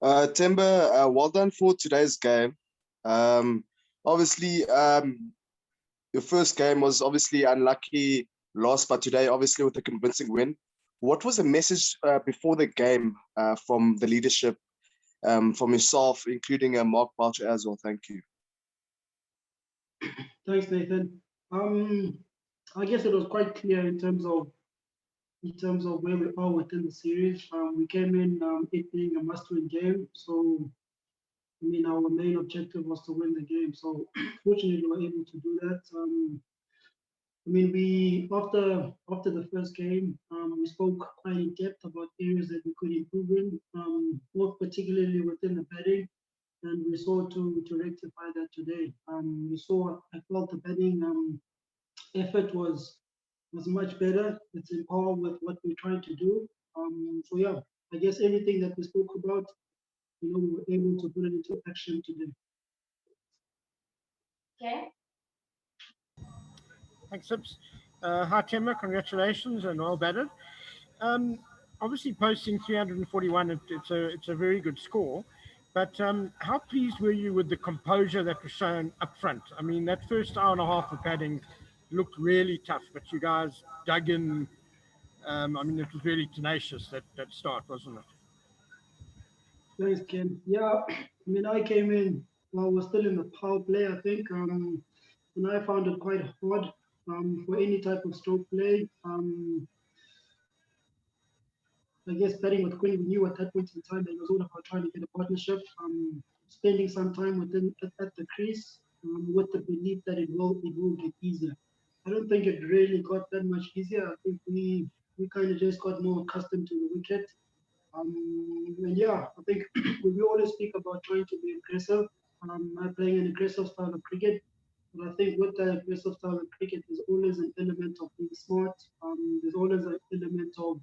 Temba, well done for today's game. Obviously, your first game was obviously unlucky loss, but today, obviously, with a convincing win. What was the message before the game from the leadership, from yourself, including Mark Boucher as well? Thank you. Thanks, Nathan. I guess it was quite clear in terms of where we are within the series. We came in it being a must-win game, so I mean our main objective was to win the game. So fortunately, we were able to do that. I mean, we after the first game, we spoke quite in depth about areas that we could improve in, more particularly within the batting, and we saw to rectify that today. I felt the batting effort was much better. It's in par with what we're trying to do. So yeah, I guess everything that we spoke about, we were able to put it into action today. Okay. Thanks, Sips. Hi, Temba. Congratulations and well batted. Obviously, posting 341, it's a very good score. But how pleased were you with the composure that was shown up front? I mean, that first hour and a half of batting looked really tough, but you guys dug in. I mean, it was really tenacious, that start, wasn't it? Thanks, Ken. Yeah, I mean, I came in while we're still in the power play, I think, and I found it quite hard for any type of stroke play. I guess batting with Quinn, we knew at that point in time that it was all about trying to get a partnership, spending some time at the crease with the belief that it will get easier. I don't think it really got that much easier. I think we kind of just got more accustomed to the wicket. And yeah, I think we always speak about trying to be aggressive, playing an aggressive style of cricket. But I think with that aggressive style of cricket, there's always an element of being smart. There's always an element of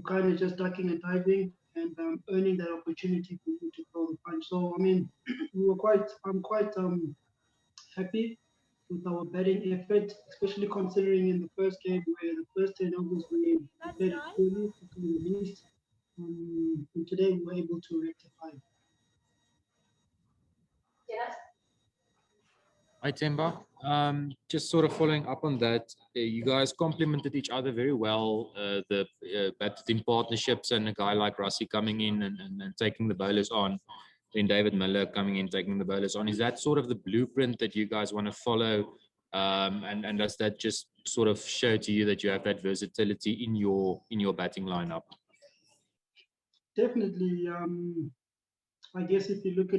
kind of just ducking and diving and earning that opportunity for you to throw the punch. So I mean, I'm quite happy with our batting effort, especially considering in the first game where the first 10 overs we played it poorly, to say the least. And today we were able to rectify. Yes. Hi, Temba. Just sort of following up on that, you guys complemented each other very well. The batting partnerships and a guy like Rassie coming in and taking the bowlers on, then David Miller coming in, taking the bowlers on. Is that sort of the blueprint that you guys want to follow? And does that just sort of show to you that you have that versatility in your batting lineup? Definitely. I guess if you look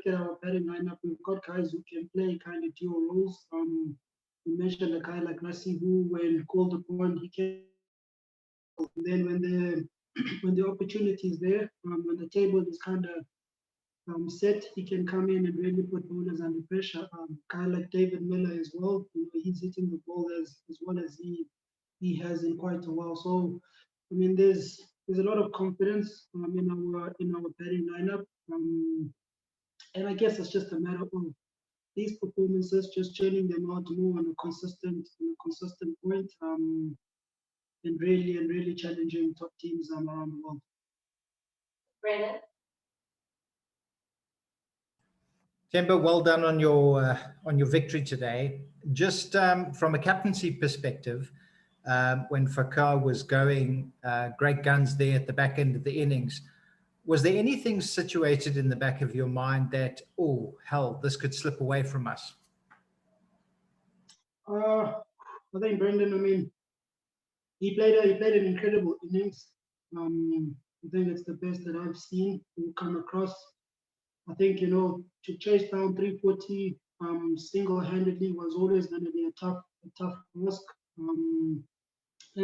at our batting lineup, we've got guys who can play kind of dual roles. You mentioned a guy like Rassie who, when called upon, he can. And then when the opportunity is there, when the table is kind of set, he can come in and really put bowlers under pressure. Guy like David Miller as well. He's hitting the ball as well as he has in quite a while. So, I mean, there's a lot of confidence in our batting lineup, and I guess it's just a matter of these performances, just churning them out more on a consistent point, and really challenging top teams around the world. Brandon. Temba, well done on your victory today. Just from a captaincy perspective, when Fakar was going great guns there at the back end of the innings, was there anything situated in the back of your mind that, oh, hell, this could slip away from us? I think Brendan, I mean, he played an incredible innings. I think it's the best that I've seen him come across. I think, to chase down 340 single-handedly was always going to be a tough task. And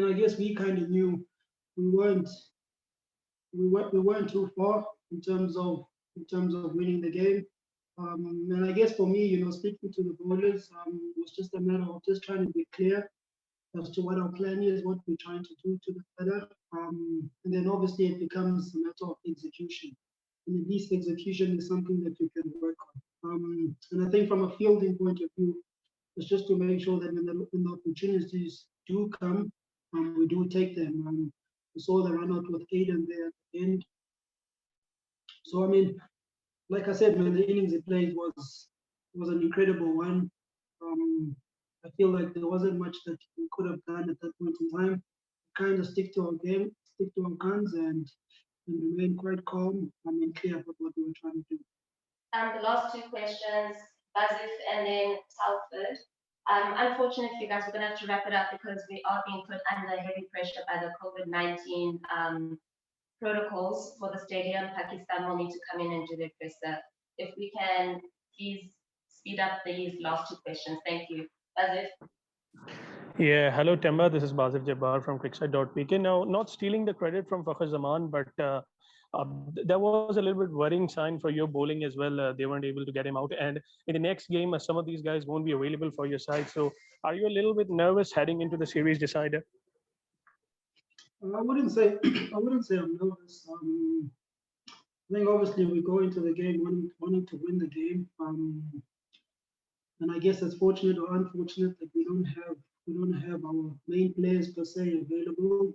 I guess we kind of knew we weren't too far in terms of winning the game. And I guess for me, speaking to the bowlers, it was just a matter of just trying to be clear as to what our plan is, what we're trying to do to the batter. And then obviously it becomes a matter of execution. And at least execution is something that you can work on. And I think from a fielding point of view, it's just to make sure that when the opportunities do come, we do take them. We saw the run out with Aiden there at the end. So I mean, like I said, man, the innings he played was an incredible one. I feel like there wasn't much that we could have done at that point in time. Kind of stick to our game, stick to our guns, and remain quite calm. I mean, clear about what we were trying to do. The last two questions, Bazif and then Salford. Unfortunately, you guys, we're going to have to wrap it up because we are being put under heavy pressure by the COVID-19 protocols for the stadium. Pakistan will need to come in and do their presser. If we can please speed up these last two questions. Thank you. Bazif. Yeah, hello Temba. This is Bazif Jabbar from Crickside.pk. Now, not stealing the credit from Fakhar Zaman, but there was a little bit worrying sign for your bowling as well. They weren't able to get him out, and in the next game, some of these guys won't be available for your side. So, are you a little bit nervous heading into the series decider? I wouldn't say I'm nervous. I think obviously we go into the game wanting to win the game. And I guess it's fortunate or unfortunate that we don't have our main players per se available.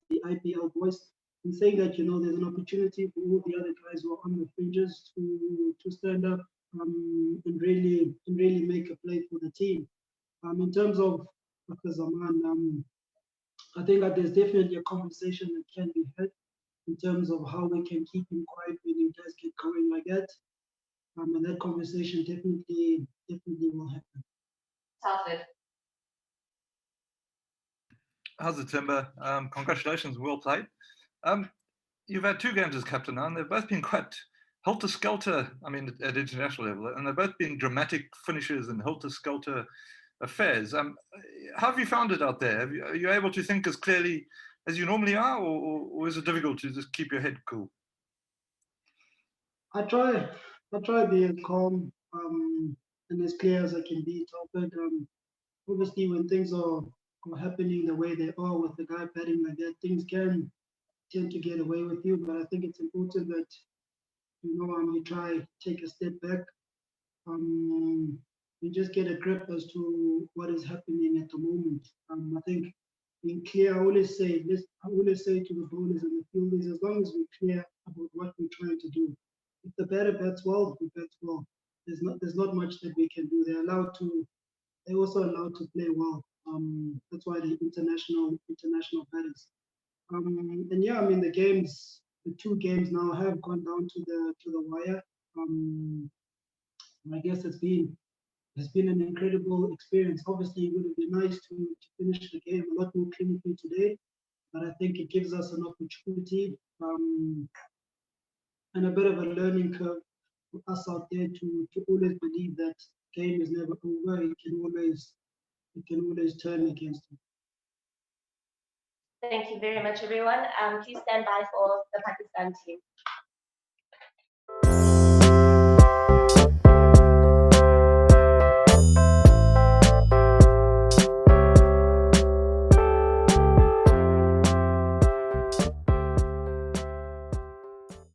The IPL boys. In saying that, there's an opportunity for all the other guys who are on the fringes to stand up and really make a play for the team. In terms of Zaman, I think that there's definitely a conversation that can be had in terms of how we can keep him quiet when he does get going like that. And that conversation definitely will happen. Salford. How's it, Temba? Congratulations, well played. You've had two games as captain now, and they've both been quite helter-skelter, at international level, and they've both been dramatic finishes and helter-skelter affairs. How have you found it out there? Are you able to think as clearly as you normally are, or is it difficult to just keep your head cool? I try to be as calm and as clear as I can be, Telford. Obviously, when things are happening the way they are with the guy batting like that, things can tend to get away with you. But I think it's important that you try take a step back and just get a grip as to what is happening at the moment. I think being clear, I always say to the bowlers and the fielders, as long as we're clear about what we're trying to do. If the batter bats well, he bats well. There's not much that we can do. They're also allowed to play well. That's why the international batters. And yeah, the two games now have gone down to the wire. I guess it's been an incredible experience. Obviously, it would have been nice to finish the game a lot more clinically today, but I think it gives us an opportunity and a bit of a learning curve for us out there to always believe that game is never over. It can always turn against you. Thank you very much, everyone. Please stand by for the Pakistan team.